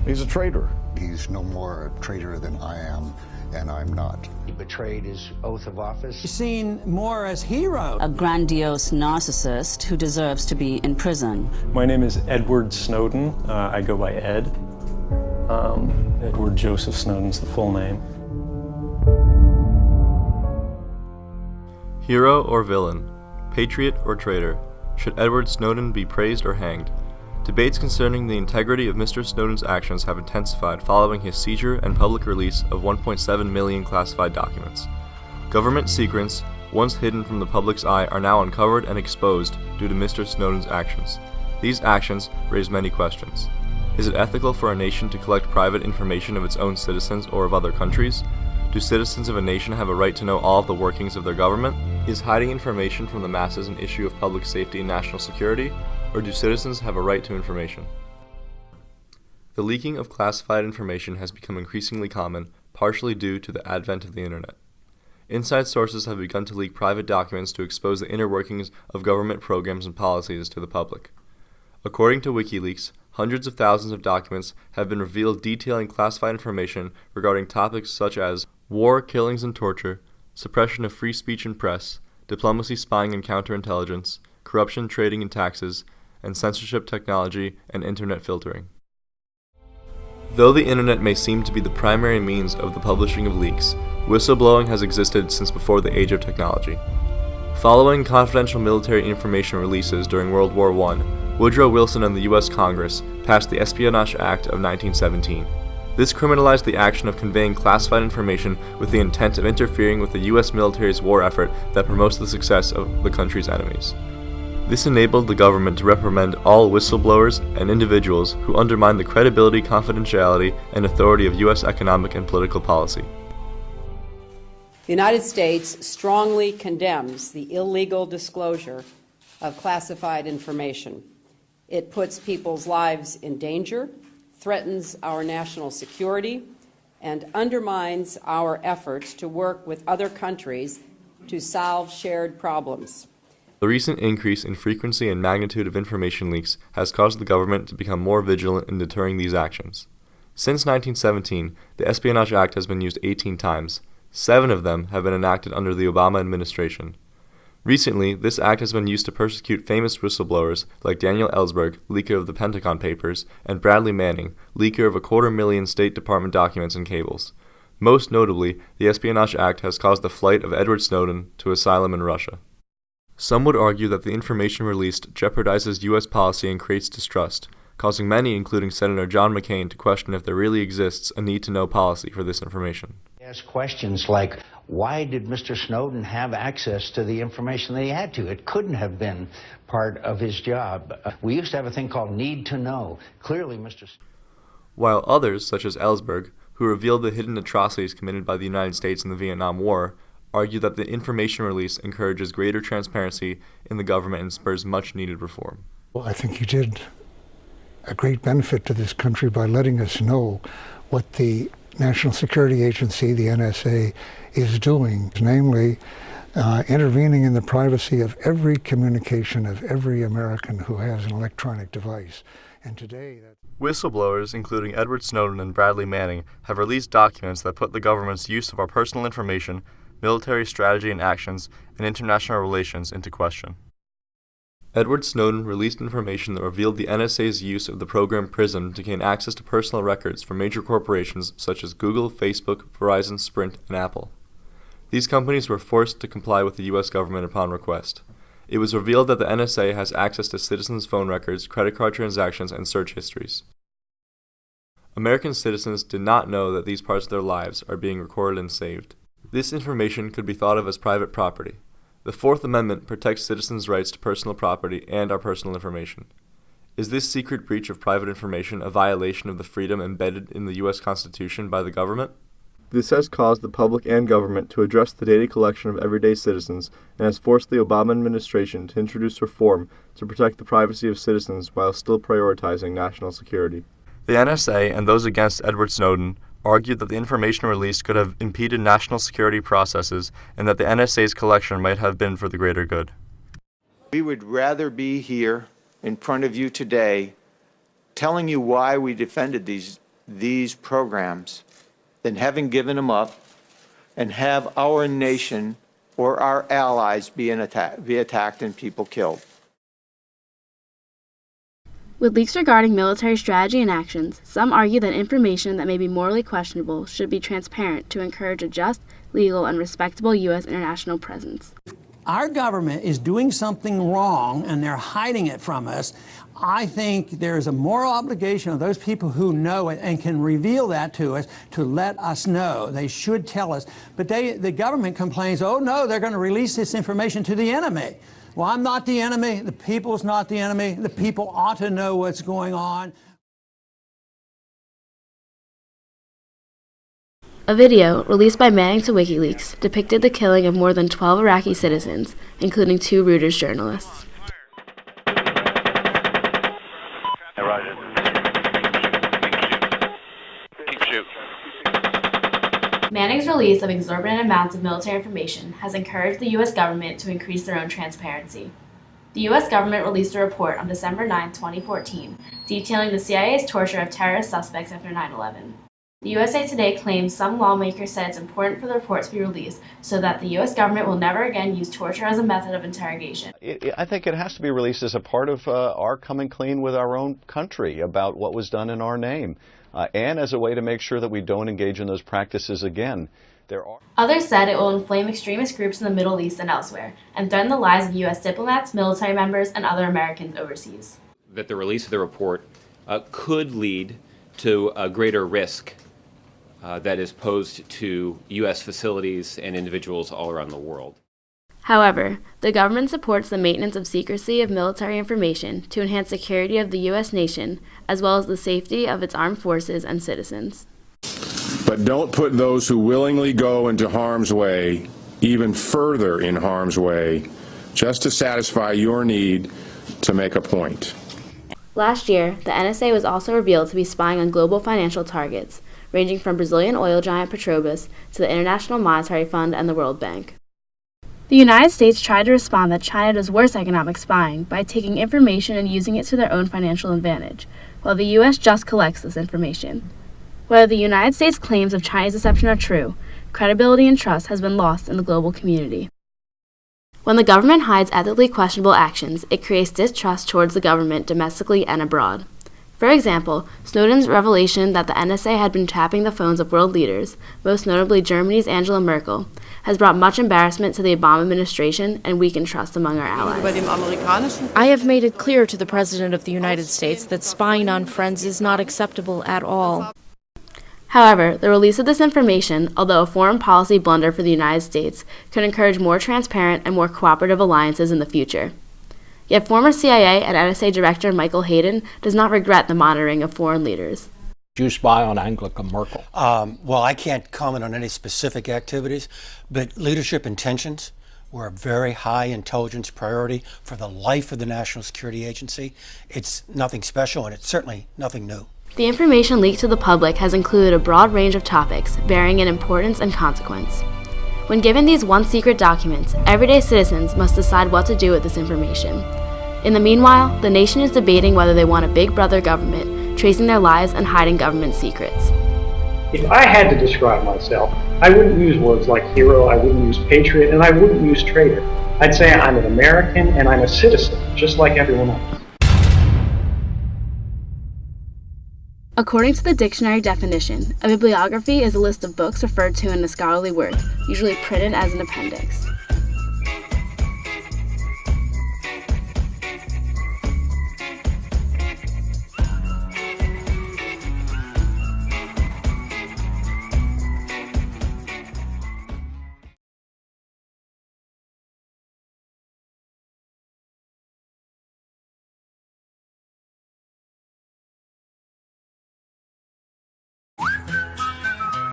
He's a traitor. He's no more a traitor than I am, and I'm not. He betrayed his oath of office. He's seen more as hero. A grandiose narcissist who deserves to be in prison. My name is Edward Snowden. I go by Ed. Edward Joseph Snowden's the full name. Hero or villain? Patriot or traitor? Should Edward Snowden be praised or hanged? Debates concerning the integrity of Mr. Snowden's actions have intensified following his seizure and public release of 1.7 million classified documents. Government secrets, once hidden from the public's eye, are now uncovered and exposed due to Mr. Snowden's actions. These actions raise many questions. Is it ethical for a nation to collect private information of its own citizens or of other countries? Do citizens of a nation have a right to know all of the workings of their government? Is hiding information from the masses an issue of public safety and national security? Or do citizens have a right to information? The leaking of classified information has become increasingly common, partially due to the advent of the Internet. Inside sources have begun to leak private documents to expose the inner workings of government programs and policies to the public. According to WikiLeaks, hundreds of thousands of documents have been revealed detailing classified information regarding topics such as war, killings and torture, suppression of free speech and press, diplomacy, spying and counterintelligence, corruption, trading and taxes, and censorship technology and internet filtering. Though the internet may seem to be the primary means of the publishing of leaks, whistleblowing has existed since before the age of technology. Following confidential military information releases during World War I, Woodrow Wilson and the U.S. Congress passed the Espionage Act of 1917. This criminalized the action of conveying classified information with the intent of interfering with the U.S. military's war effort that promotes the success of the country's enemies. This enabled the government to reprimand all whistleblowers and individuals who undermine the credibility, confidentiality, and authority of U.S. economic and political policy. The United States strongly condemns the illegal disclosure of classified information. It puts people's lives in danger, threatens our national security, and undermines our efforts to work with other countries to solve shared problems. The recent increase in frequency and magnitude of information leaks has caused the government to become more vigilant in deterring these actions. Since 1917, the Espionage Act has been used 18 times. 7 of them have been enacted under the Obama administration. Recently, this act has been used to persecute famous whistleblowers like Daniel Ellsberg, leaker of the Pentagon Papers, and Bradley Manning, leaker of 250,000 State Department documents and cables. Most notably, the Espionage Act has caused the flight of Edward Snowden to asylum in Russia. Some would argue that the information released jeopardizes U.S. policy and creates distrust, causing many, including Senator John McCain, to question if there really exists a need-to-know policy for this information. Ask questions like, why did Mr. Snowden have access to the information that he had to? It couldn't have been part of his job. We used to have a thing called need to know. Clearly, While others, such as Ellsberg, who revealed the hidden atrocities committed by the United States in the Vietnam War, argue that the information release encourages greater transparency in the government and spurs much-needed reform. Well, I think he did a great benefit to this country by letting us know what the National Security Agency, the NSA, is doing, namely intervening in the privacy of every communication of every American who has an electronic device. And today, whistleblowers, including Edward Snowden and Bradley Manning, have released documents that put the government's use of our personal information, military strategy and actions, and international relations into question. Edward Snowden released information that revealed the NSA's use of the program PRISM to gain access to personal records from major corporations such as Google, Facebook, Verizon, Sprint, and Apple. These companies were forced to comply with the U.S. government upon request. It was revealed that the NSA has access to citizens' phone records, credit card transactions, and search histories. American citizens did not know that these parts of their lives are being recorded and saved. This information could be thought of as private property. The Fourth Amendment protects citizens' rights to personal property and our personal information. Is this secret breach of private information a violation of the freedom embedded in the U.S. Constitution by the government? This has caused the public and government to address the data collection of everyday citizens and has forced the Obama administration to introduce reform to protect the privacy of citizens while still prioritizing national security. The NSA and those against Edward Snowden argued that the information released could have impeded national security processes and that the NSA's collection might have been for the greater good. We would rather be here in front of you today telling you why we defended these these programs than having given them up and have our nation or our allies be attacked and people killed. With leaks regarding military strategy and actions, some argue that information that may be morally questionable should be transparent to encourage a just, legal, and respectable U.S. international presence. Our government is doing something wrong and they're hiding it from us. I think there's a moral obligation of those people who know it and can reveal that to us to let us know. They should tell us. But the government complains, oh no, they're going to release this information to the enemy. Well, I'm not the enemy. The people's not the enemy. The people ought to know what's going on. A video released by Manning to WikiLeaks depicted the killing of more than 12 Iraqi citizens, including 2 Reuters journalists. Manning's release of exorbitant amounts of military information has encouraged the U.S. government to increase their own transparency. The U.S. government released a report on December 9, 2014, detailing the CIA's torture of terrorist suspects after 9/11. The USA Today claims some lawmakers said it's important for the report to be released so that the U.S. government will never again use torture as a method of interrogation. I think it has to be released as a part of our coming clean with our own country about what was done in our name, and as a way to make sure that we don't engage in those practices again. Others said it will inflame extremist groups in the Middle East and elsewhere, and threaten the lives of U.S. diplomats, military members, and other Americans overseas. That the release of the report could lead to a greater risk that is posed to U.S. facilities and individuals all around the world. However, the government supports the maintenance of secrecy of military information to enhance security of the U.S. nation, as well as the safety of its armed forces and citizens. But don't put those who willingly go into harm's way even further in harm's way just to satisfy your need to make a point. Last year, the NSA was also revealed to be spying on global financial targets, ranging from Brazilian oil giant Petrobras to the International Monetary Fund and the World Bank. The United States tried to respond that China does worse economic spying by taking information and using it to their own financial advantage, while the U.S. just collects this information. Whether the United States' claims of China's deception are true, credibility and trust has been lost in the global community. When the government hides ethically questionable actions, it creates distrust towards the government domestically and abroad. For example, Snowden's revelation that the NSA had been tapping the phones of world leaders, most notably Germany's Angela Merkel, has brought much embarrassment to the Obama administration and weakened trust among our allies. I have made it clear to the President of the United States that spying on friends is not acceptable at all. However, the release of this information, although a foreign policy blunder for the United States, could encourage more transparent and more cooperative alliances in the future. Yet former CIA and NSA Director Michael Hayden does not regret the monitoring of foreign leaders. Did you spy on Angela Merkel? Well, I can't comment on any specific activities, but leadership intentions were a very high intelligence priority for the life of the National Security Agency. It's nothing special, and it's certainly nothing new. The information leaked to the public has included a broad range of topics, varying in importance and consequence. When given these one-secret documents, everyday citizens must decide what to do with this information. In the meanwhile, the nation is debating whether they want a big brother government, tracing their lives and hiding government secrets. If I had to describe myself, I wouldn't use words like hero, I wouldn't use patriot, and I wouldn't use traitor. I'd say I'm an American and I'm a citizen, just like everyone else. According to the dictionary definition, a bibliography is a list of books referred to in a scholarly work, usually printed as an appendix.